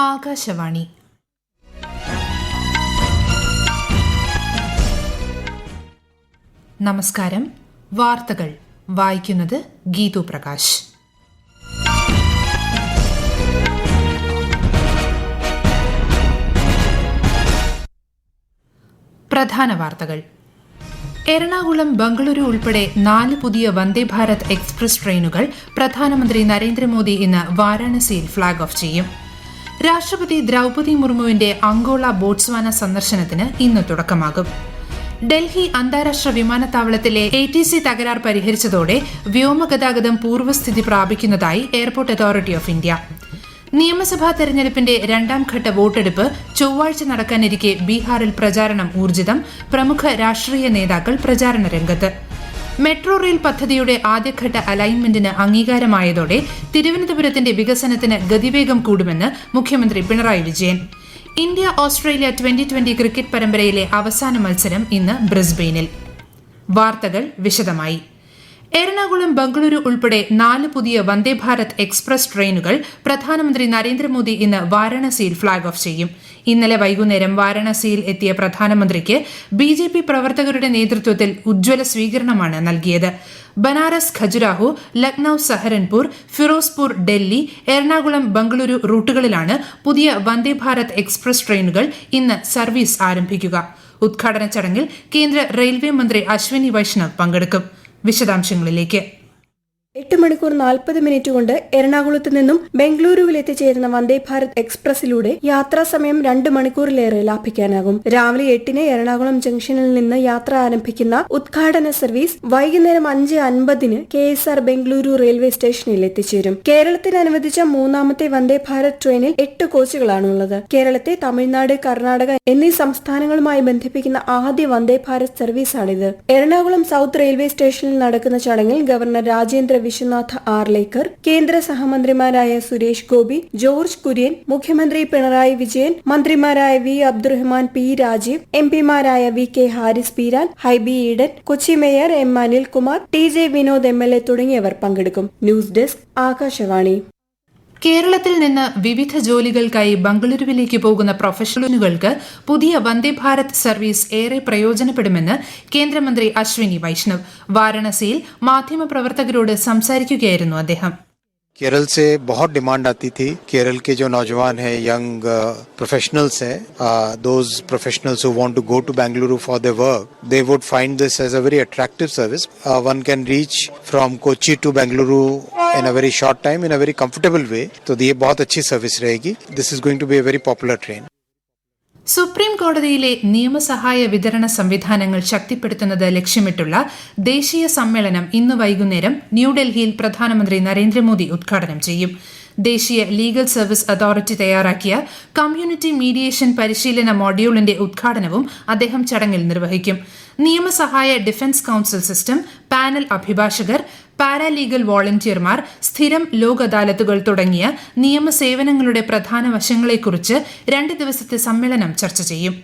ആകാശവാണി. നമസ്കാരം. വാർത്തകൾ വായിക്കുന്നത് ഗീതു പ്രകാശ്. പ്രധാന വാർത്തകൾ. എറണാകുളം, ബംഗളൂരു ഉൾപ്പെടെ 4 പുതിയ വന്ദേ ഭാരത് എക്സ്പ്രസ് ട്രെയിനുകൾ പ്രധാനമന്ത്രി നരേന്ദ്രമോദി ഇന്ന് വാരാണസിയിൽ ഫ്ളാഗ് ഓഫ് ചെയ്യും. രാഷ്ട്രപതി ദ്രൌപദി മുർമുവിന്റെ അങ്കോള, ബോട്സ്വാന സന്ദർശനത്തിന് ഇന്ന് തുടക്കമാകും. ഡൽഹി അന്താരാഷ്ട്ര വിമാനത്താവളത്തിലെ ATC തകരാർ പരിഹരിച്ചതോടെ വ്യോമഗതാഗതം പൂർവ്വസ്ഥിതി പ്രാപിക്കുന്നതായി എയർപോർട്ട് അതോറിറ്റി ഓഫ് ഇന്ത്യ. നിയമസഭാ തെരഞ്ഞെടുപ്പിന്റെ 2ാം ഘട്ട വോട്ടെടുപ്പ് ചൊവ്വാഴ്ച നടക്കാനിരിക്കെ ബീഹാറിൽ പ്രചാരണം ഊർജിതം. പ്രമുഖ രാഷ്ട്രീയ നേതാക്കൾ പ്രചാരണ രംഗത്ത്. മെട്രോ റെയിൽ പദ്ധതിയുടെ ആദ്യഘട്ട അലൈൻമെന്റിന് അംഗീകാരമായതോടെ തിരുവനന്തപുരത്തിന്റെ വികസനത്തിന് ഗതിവേഗം കൂടുമെന്ന് മുഖ്യമന്ത്രി Pinarayi Vijayan. India Australia 2020 cricket പരമ്പരയിലെ അവസാന മത്സരം ഇന്ന് ബ്രിസ്ബെയിനിൽ. വാർത്തകൾ വിശദമായി. എറണാകുളം, ബംഗളൂരു ഉൾപ്പെടെ 4 പുതിയ വന്ദേ ഭാരത് എക്സ്പ്രസ് ട്രെയിനുകൾ പ്രധാനമന്ത്രി നരേന്ദ്രമോദി ഇന്ന് വാരാണസിയിൽ ഫ്ളാഗ് ഓഫ് ചെയ്യും. ഇന്നലെ വൈകുന്നേരം വാരാണസിയിൽ എത്തിയ പ്രധാനമന്ത്രിക്ക് BJP പ്രവർത്തകരുടെ നേതൃത്വത്തിൽ ഉജ്ജ്വല സ്വീകരണമാണ് നൽകിയത്. ബനാറസ്, ഖജുരാഹോ, ലക്നൌ, സഹരൻപൂർ, ഫിറോസ്പൂർ, ഡൽഹി, എറണാകുളം, ബംഗളൂരു റൂട്ടുകളിലാണ് പുതിയ വന്ദേ ഭാരത് എക്സ്പ്രസ് ട്രെയിനുകൾ ഇന്ന് സർവീസ് ആരംഭിക്കുക. ഉദ്ഘാടന ചടങ്ങിൽ കേന്ദ്ര റെയിൽവേ മന്ത്രി അശ്വിനി വൈഷ്ണവ് പങ്കെടുക്കും. വിശദാംശങ്ങളിലേക്ക്. 8 മണിക്കൂർ 40 മിനിറ്റ് കൊണ്ട് എറണാകുളത്ത് നിന്നും ബംഗളൂരുവിൽ എത്തിച്ചേരുന്ന വന്ദേ ഭാരത് എക്സ്പ്രസിലൂടെ യാത്രാ സമയം 2 മണിക്കൂറിലേറെ ലാഭിക്കാനാകും. രാവിലെ 8-ന് എറണാകുളം ജംഗ്ഷനിൽ നിന്ന് യാത്ര ആരംഭിക്കുന്ന ഉദ്ഘാടന സർവീസ് വൈകുന്നേരം 5:50-ന് KSR ബംഗളൂരു റെയിൽവേ സ്റ്റേഷനിൽ എത്തിച്ചേരും. കേരളത്തിന് അനുവദിച്ച 3ാമത്തെ വന്ദേ ഭാരത് ട്രെയിനിൽ 8 കോച്ചുകളാണുള്ളത്. കേരളത്തെ തമിഴ്നാട്, കർണാടക എന്നീ സംസ്ഥാനങ്ങളുമായി ബന്ധിപ്പിക്കുന്ന ആദ്യ വന്ദേ ഭാരത് സർവീസാണിത്. എറണാകുളം സൌത്ത് റെയിൽവേ സ്റ്റേഷനിൽ നടക്കുന്ന ചടങ്ങിൽ ഗവർണർ രാജേന്ദ്ര വിശ്വനാഥ് ആർലേക്കർ, കേന്ദ്ര സഹമന്ത്രിമാരായ സുരേഷ് ഗോപി, ജോർജ് കുര്യൻ, മുഖ്യമന്ത്രി പിണറായി വിജയൻ, മന്ത്രിമാരായ V. അബ്ദുറഹ്മാൻ, P. രാജീവ്, MP-മാരായ VK Haris Peeran, Hibi Eden, Kochi mayor M. Anilkumar, TJ Vinod MLA തുടങ്ങിയവർ പങ്കെടുക്കും. News desk, Akashvani. കേരളത്തിൽ നിന്ന് വിവിധ ജോലികൾക്കായി ബംഗളൂരുവിലേക്ക് പോകുന്ന പ്രൊഫഷണലുകൾക്ക് പുതിയ വന്ദേ ഭാരത് സർവീസ് ഏറെ പ്രയോജനപ്പെടുമെന്ന് കേന്ദ്രമന്ത്രി അശ്വിനി വൈഷ്ണവ്. വാരാണസിയിൽ മാധ്യമപ്രവർത്തകരോട് സംസാരിക്കുകയായിരുന്നു അദ്ദേഹം. केरल से बहुत डिमांड आती थी. केरल के जो नौजवान हैं, यंग प्रोफेशनल्स हैं, those professionals who want to go to Bengaluru for their work, they would find this as a very attractive service. One can reach from Kochi to Bengaluru in a very short time, in a very comfortable way. तो ये बहुत अच्छी service रहेगी. This is going to be a very popular train. Supreme കോടതിയിലെ നിയമസഹായ വിതരണ സംവിധാനങ്ങൾ ശക്തിപ്പെടുത്തുന്നത് ലക്ഷ്യമിട്ടുള്ള ദേശീയ സമ്മേളനം ഇന്ന് വൈകുന്നേരം ന്യൂഡൽഹിയിൽ പ്രധാനമന്ത്രി നരേന്ദ്രമോദി ഉദ്ഘാടനം ചെയ്യും. ദേശീയ ലീഗൽ സർവീസ് അതോറിറ്റി തയ്യാറാക്കിയ കമ്മ്യൂണിറ്റി മീഡിയേഷൻ പരിശീലന മൊഡ്യൂളിന്റെ ഉദ്ഘാടനവും അദ്ദേഹം ചടങ്ങിൽ നിർവഹിക്കും. നിയമസഹായ ഡിഫൻസ് കൌൺസിൽ സിസ്റ്റം, പാനൽ അഭിഭാഷകർ, പാരാലീഗൽ വോളണ്ടിയർമാർ, സ്ഥിരം ലോക് അദാലത്തുകൾ തുടങ്ങിയ നിയമസേവനങ്ങളുടെ പ്രധാന വശങ്ങളെക്കുറിച്ച് 2 ദിവസത്തെ സമ്മേളനം ചർച്ച ചെയ്യും.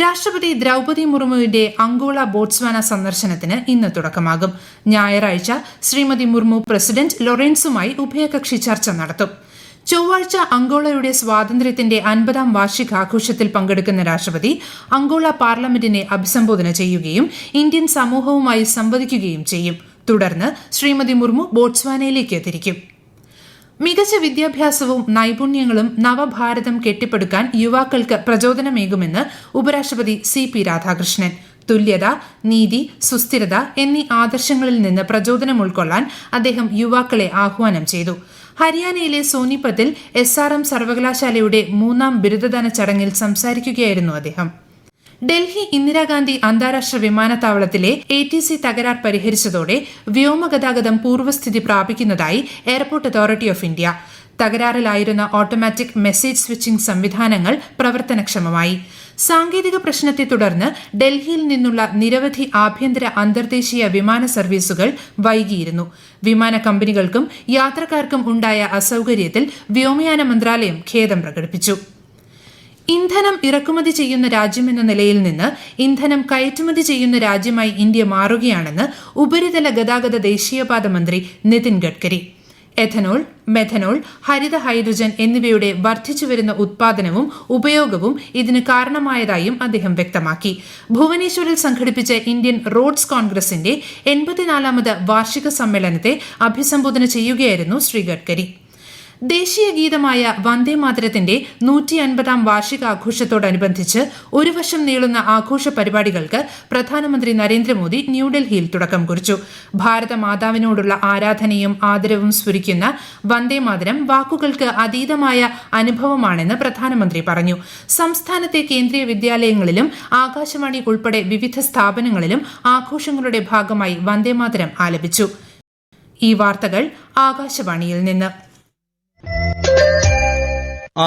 രാഷ്ട്രപതി ദ്രൌപദി മുർമുവിന്റെ അങ്കോള, ബോട്സ്വാന സന്ദർശനത്തിന് ഇന്ന് തുടക്കമാകും. ഞായറാഴ്ച ശ്രീമതി മുർമു പ്രസിഡന്റ് ലോറൻസുമായി ഉഭയകക്ഷി ചർച്ച നടത്തും. ചൊവ്വാഴ്ച അങ്കോളയുടെ സ്വാതന്ത്ര്യത്തിന്റെ 50ാം വാർഷികാഘോഷത്തിൽ പങ്കെടുക്കുന്ന രാഷ്ട്രപതി അങ്കോള പാർലമെന്റിനെ അഭിസംബോധന ചെയ്യുകയും ഇന്ത്യൻ സമൂഹവുമായി സംവദിക്കുകയും ചെയ്യും. തുടർന്ന് ശ്രീമതി മുർമു ബോട്സ്വാനയിലേക്ക് തിരിക്കും. മികച്ച വിദ്യാഭ്യാസവും നൈപുണ്യങ്ങളും നവഭാരതം കെട്ടിപ്പടുക്കാൻ യുവാക്കൾക്ക് പ്രചോദനമേകുമെന്ന് ഉപരാഷ്ട്രപതി CP രാധാകൃഷ്ണൻ. തുല്യത, നീതി, സുസ്ഥിരത എന്നീ ആദർശങ്ങളിൽ നിന്ന് പ്രചോദനം ഉൾക്കൊള്ളാൻ അദ്ദേഹം യുവാക്കളെ ആഹ്വാനം ചെയ്തു. ഹരിയാനയിലെ സോനിപത്തിൽ SRM സർവകലാശാലയുടെ 3ാം ബിരുദദാന ചടങ്ങിൽ സംസാരിക്കുകയായിരുന്നു അദ്ദേഹം. ഡൽഹി ഇന്ദിരാഗാന്ധി അന്താരാഷ്ട്ര വിമാനത്താവളത്തിലെ ATC തകരാർ പരിഹരിച്ചതോടെ വ്യോമഗതാഗതം പൂർവ്വസ്ഥിതി പ്രാപിക്കുന്നതായി എയർപോർട്ട് അതോറിറ്റി ഓഫ് ഇന്ത്യ. തകരാറിലായിരുന്ന ഓട്ടോമാറ്റിക് മെസ്സേജ് സ്വിച്ചിംഗ് സംവിധാനങ്ങൾ പ്രവർത്തനക്ഷമമായി. സാങ്കേതിക പ്രശ്നത്തെ തുടർന്ന് ഡൽഹിയിൽ നിന്നുള്ള നിരവധി ആഭ്യന്തര, അന്തർദേശീയ വിമാന സർവീസുകൾ വൈകിയിരുന്നു. വിമാന കമ്പനികൾക്കും യാത്രക്കാർക്കും ഉണ്ടായ അസൌകര്യത്തിൽ വ്യോമയാന മന്ത്രാലയം ഖേദം പ്രകടിപ്പിച്ചു. ഇന്ധനം ഇറക്കുമതി ചെയ്യുന്ന രാജ്യമെന്ന നിലയിൽ നിന്ന് ഇന്ധനം കയറ്റുമതി ചെയ്യുന്ന രാജ്യമായി ഇന്ത്യ മാറുകയാണെന്ന് ഉപരിതല ഗതാഗത ദേശീയപാത മന്ത്രി നിതിൻ ഗഡ്കരി. എഥനോൾ, മെഥനോൾ, ഹരിത ഹൈഡ്രജൻ എന്നിവയുടെ വർദ്ധിച്ചുവരുന്ന ഉത്പാദനവും ഉപയോഗവും ഇതിന് കാരണമായതായും അദ്ദേഹം വ്യക്തമാക്കി. ഭുവനേശ്വറിൽ സംഘടിപ്പിച്ച ഇന്ത്യൻ റോഡ്സ് കോൺഗ്രസിന്റെ 84ാമത് വാർഷിക സമ്മേളനത്തെ അഭിസംബോധന ചെയ്യുകയായിരുന്നു ശ്രീ ഗഡ്കരി. ദേശീയ ഗീതമായ വന്ദേമാതരത്തിന്റെ 150ാം വാർഷികാഘോഷത്തോടനുബന്ധിച്ച് ഒരു വർഷം നീളുന്ന ആഘോഷ പരിപാടികൾക്ക് പ്രധാനമന്ത്രി നരേന്ദ്രമോദി ന്യൂഡൽഹിയിൽ തുടക്കം കുറിച്ചു. ഭാരതമാതാവിനോടുള്ള ആരാധനയും ആദരവും സ്ഫുരിക്കുന്ന വന്ദേമാതരം വാക്കുകൾക്ക് അതീതമായ അനുഭവമാണെന്ന് പ്രധാനമന്ത്രി പറഞ്ഞു. സംസ്ഥാനത്തെ കേന്ദ്രീയ വിദ്യാലയങ്ങളിലും ആകാശവാണി ഉൾപ്പെടെ വിവിധ സ്ഥാപനങ്ങളിലും ആഘോഷങ്ങളുടെ ഭാഗമായി വന്ദേമാതരം ആലപിച്ചു. ഈ വാർത്തകൾ ആകാശവാണിയിൽ നിന്ന്.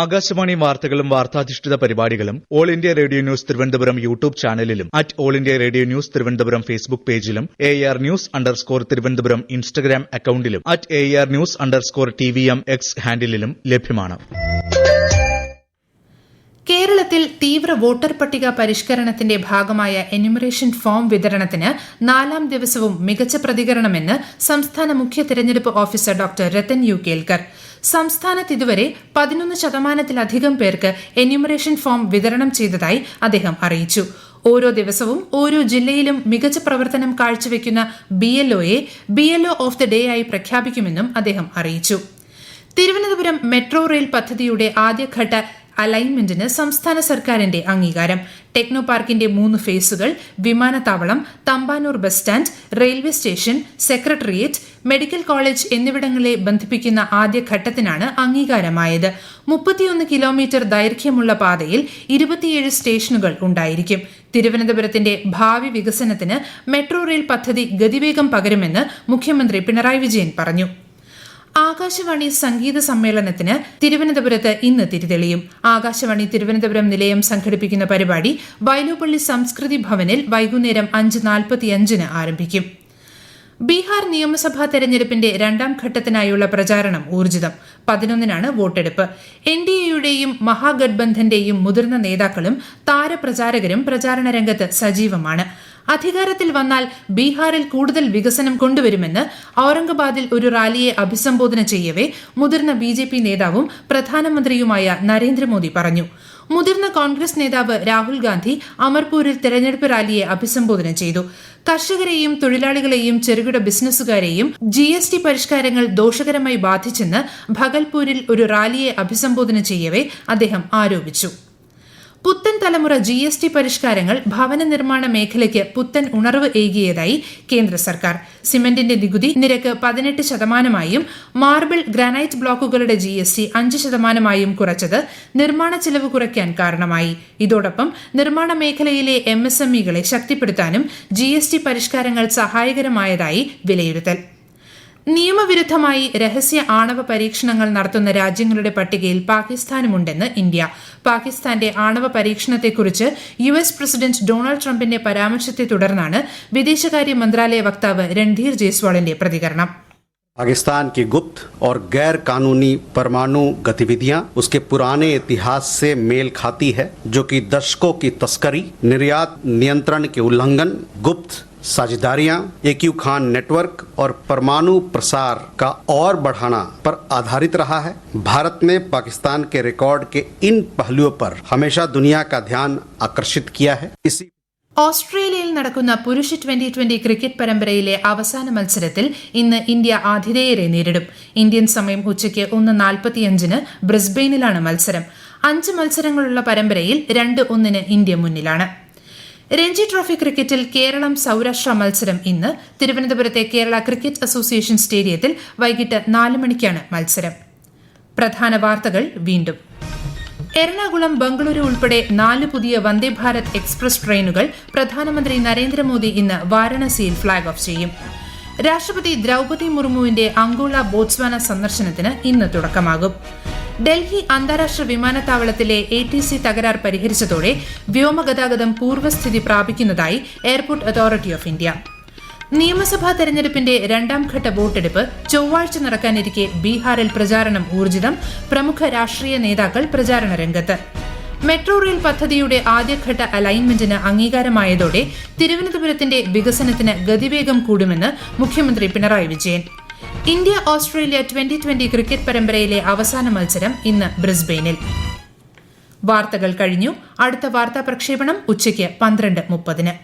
ആകാശവാണി വാർത്തകളും വാർത്താധിഷ്ഠിത പരിപാടികളും All India Radio News Thiruvananthapuram YouTube ചാനലിലും All India Radio News Thiruvananthapuram Facebook പേജിലും AR News_ തിരുവനന്തപുരം ഇൻസ്റ്റഗ്രാം അക്കൌണ്ടിലും AR News_TVM X ഹാൻഡിലും ലഭ്യമാണ്. കേരളത്തിൽ തീവ്ര വോട്ടർ പട്ടിക പരിഷ്കരണത്തിന്റെ ഭാഗമായ എന്യൂമറേഷൻ ഫോം വിതരണത്തിന് 4ാം ദിവസവും മികച്ച പ്രതികരണമെന്ന് സംസ്ഥാന മുഖ്യ തെരഞ്ഞെടുപ്പ് ഓഫീസർ ഡോക്ടർ രത്തൻ യു കേൽക്കർ. സംസ്ഥാനത്ത് ഇതുവരെ 11% പേർക്ക് എന്യൂമറേഷൻ ഫോം വിതരണം ചെയ്തതായി അദ്ദേഹം അറിയിച്ചു. ഓരോ ദിവസവും ഓരോ ജില്ലയിലും മികച്ച പ്രവർത്തനം കാഴ്ചവെക്കുന്ന BLOയെ BLO ഓഫ് ദി ഡേ ആയി പ്രഖ്യാപിക്കുമെന്നും അദ്ദേഹം അറിയിച്ചു. തിരുവനന്തപുരം മെട്രോ റെയിൽ പദ്ധതിയുടെ ആദ്യഘട്ട അലൈൻമെന്റിന് സംസ്ഥാന സർക്കാരിന്റെ അംഗീകാരം. ടെക്നോ പാർക്കിന്റെ 3 ഫേസുകൾ, വിമാനത്താവളം, Thampanoor bus stand, railway station, secretariat, medical college എന്നിവിടങ്ങളെ ബന്ധിപ്പിക്കുന്ന ആദ്യഘട്ടത്തിനാണ് അംഗീകാരമായത്. 31 കിലോമീറ്റർ ദൈർഘ്യമുള്ള പാതയിൽ 27 സ്റ്റേഷനുകൾ ഉണ്ടായിരിക്കും. തിരുവനന്തപുരത്തിന്റെ ഭാവി വികസനത്തിന് മെട്രോ റെയിൽ പദ്ധതി ഗതിവേഗം പകരുമെന്ന് മുഖ്യമന്ത്രി പിണറായി വിജയൻ പറഞ്ഞു. ആകാശവാണി സംഗീത സമ്മേളനത്തിന് തിരുവനന്തപുരത്ത് ഇന്ന് തിരിതെളിയും. ആകാശവാണി തിരുവനന്തപുരം നിലയം സംഘടിപ്പിക്കുന്ന പരിപാടി വൈലോപ്പള്ളി സംസ്കൃതി ഭവനിൽ വൈകുന്നേരം 5:45 ആരംഭിക്കും. ബീഹാർ നിയമസഭാ തെരഞ്ഞെടുപ്പിന്റെ 2ാം ഘട്ടത്തിനായുള്ള പ്രചാരണം ഊർജിതം. 11-നാണ് വോട്ടെടുപ്പ്. NDAയുടെയും മഹാഗഡ്ബന്ധന്റെയും മുതിർന്ന നേതാക്കളും താരപ്രചാരകരും പ്രചാരണ രംഗത്ത് സജീവമാണ്. അധികാരത്തിൽ വന്നാൽ ബീഹാറിൽ കൂടുതൽ വികസനം കൊണ്ടുവരുമെന്ന് ഔറംഗാബാദിൽ ഒരു റാലിയെ അഭിസംബോധന ചെയ്യവേ മുതിർന്ന BJP നേതാവും പ്രധാനമന്ത്രിയുമായ നരേന്ദ്രമോദി പറഞ്ഞു. മുതിർന്ന കോൺഗ്രസ് നേതാവ് രാഹുൽ ഗാന്ധി അമർപൂരിൽ തെരഞ്ഞെടുപ്പ് റാലിയെ അഭിസംബോധന ചെയ്തു. കർഷകരെയും തൊഴിലാളികളെയും ചെറുകിട ബിസിനസ്സുകാരെയും GST പരിഷ്കാരങ്ങൾ ദോഷകരമായി ബാധിച്ചെന്ന് ഭഗൽപൂരിൽ ഒരു റാലിയെ അഭിസംബോധന ചെയ്യവേ അദ്ദേഹം ആരോപിച്ചു. പുത്തൻ തലമുറ GST പരിഷ്കാരങ്ങൾ ഭവന നിർമ്മാണ മേഖലയ്ക്ക് പുത്തൻ ഉണർവ് ഏകിയതായി കേന്ദ്ര സർക്കാർ. സിമന്റിന്റെ നികുതി നിരക്ക് 18%, മാർബിൾ, ഗ്രാനൈറ്റ് ബ്ലോക്കുകളുടെ GST 5% കുറച്ചത് നിർമ്മാണ ചെലവ് കുറയ്ക്കാൻ കാരണമായി. ഇതോടൊപ്പം നിർമ്മാണ മേഖലയിലെ MSMEകളെ ശക്തിപ്പെടുത്താനും GST പരിഷ്കാരങ്ങൾ സഹായകരമായതായി വിലയിരുത്തൽ. നിയമവിരുദ്ധമായി രഹസ്യ ആണവ പരീക്ഷണങ്ങൾ നടത്തുന്ന രാജ്യങ്ങളുടെ പട്ടികയിൽ പാകിസ്ഥാനുമുണ്ടെന്ന് ഇന്ത്യ. പാകിസ്ഥാന്റെ ആണവ പരീക്ഷണത്തെക്കുറിച്ച് US പ്രസിഡന്റ് ഡൊണാൾഡ് ട്രംപിന്റെ പരാമർശത്തെ തുടർന്നാണ് വിദേശകാര്യ മന്ത്രാലയ വക്താവ് രൺധീർ ജയ്സ്വാളിന്റെ പ്രതികരണം. पाकिस्तान की गुप्त और गैर कानूनी परमाणु गतिविधियां उसके पुराने इतिहास से मेल खाती है, जो कि दशकों की तस्करी, निर्यात नियंत्रण के उल्लंघन, गुप्त साझेदारियां, AQ खान नेटवर्क और परमाणु प्रसार का और बढ़ाना पर आधारित रहा है. भारत ने पाकिस्तान के रिकॉर्ड के इन पहलुओं पर हमेशा दुनिया का ध्यान आकर्षित किया है. इसी ഓസ്ട്രേലിയയിൽ നടക്കുന്ന പുരുഷ 2020 ക്രിക്കറ്റ് പരമ്പരയിലെ അവസാന മത്സരത്തിൽ ഇന്ന് ഇന്ത്യ ആതിഥേയരെ നേരിടും. ഇന്ത്യൻ സമയം ഉച്ചയ്ക്ക് 1:45 ബ്രിസ്ബെയിനിലാണ് മത്സരം. 5 മത്സരങ്ങളുള്ള പരമ്പരയിൽ 2-1 ഇന്ത്യ മുന്നിലാണ്. രഞ്ജി ട്രോഫി ക്രിക്കറ്റിൽ കേരളം സൌരാഷ്ട്ര മത്സരം ഇന്ന്. തിരുവനന്തപുരത്തെ കേരള ക്രിക്കറ്റ് അസോസിയേഷൻ സ്റ്റേഡിയത്തിൽ വൈകിട്ട് 4 മണിക്കാണ് മത്സരം. പ്രധാന വാർത്തകൾ വീണ്ടും. എറണാകുളം, ബംഗളൂരു ഉൾപ്പെടെ 4 പുതിയ വന്ദേ ഭാരത് എക്സ്പ്രസ് ട്രെയിനുകൾ പ്രധാനമന്ത്രി നരേന്ദ്രമോദി ഇന്ന് വാരണസിയിൽ ഫ്ളാഗ് ഓഫ് ചെയ്യും. രാഷ്ട്രപതി ദ്രൌപദി മുർമുവിന്റെ അങ്കോള, ബോട്സ്വാന സന്ദർശനത്തിന് ഇന്ന് തുടക്കമാകും. ഡൽഹി അന്താരാഷ്ട്ര വിമാനത്താവളത്തിലെ ATC തകരാർ പരിഹരിച്ചതോടെ വ്യോമഗതാഗതം പൂർവ്വസ്ഥിതി പ്രാപിക്കുന്നതായി എയർപോർട്ട് അതോറിറ്റി ഓഫ് ഇന്ത്യ. നിയമസഭാ തെരഞ്ഞെടുപ്പിന്റെ 2ാം ഘട്ട വോട്ടെടുപ്പ് ചൊവ്വാഴ്ച നടക്കാനിരിക്കെ ബീഹാറിൽ പ്രചാരണം ഊർജിതം. പ്രമുഖ രാഷ്ട്രീയ നേതാക്കൾ പ്രചാരണ രംഗത്ത്. മെട്രോ റെയിൽ പദ്ധതിയുടെ ആദ്യഘട്ട അലൈൻമെന്റിന് അംഗീകാരമായതോടെ തിരുവനന്തപുരത്തിന്റെ വികസനത്തിന് ഗതിവേഗം കൂടുമെന്ന് മുഖ്യമന്ത്രി Pinarayi Vijayan. India Australia 2020 cricket പരമ്പരയിലെ അവസാന മത്സരം ഇന്ന് ബ്രിസ്ബെയിനിൽ. വാർത്തകൾ കഴിഞ്ഞു. അടുത്ത വാർത്താ പ്രക്ഷേപണം ഉച്ചയ്ക്ക് 12:30.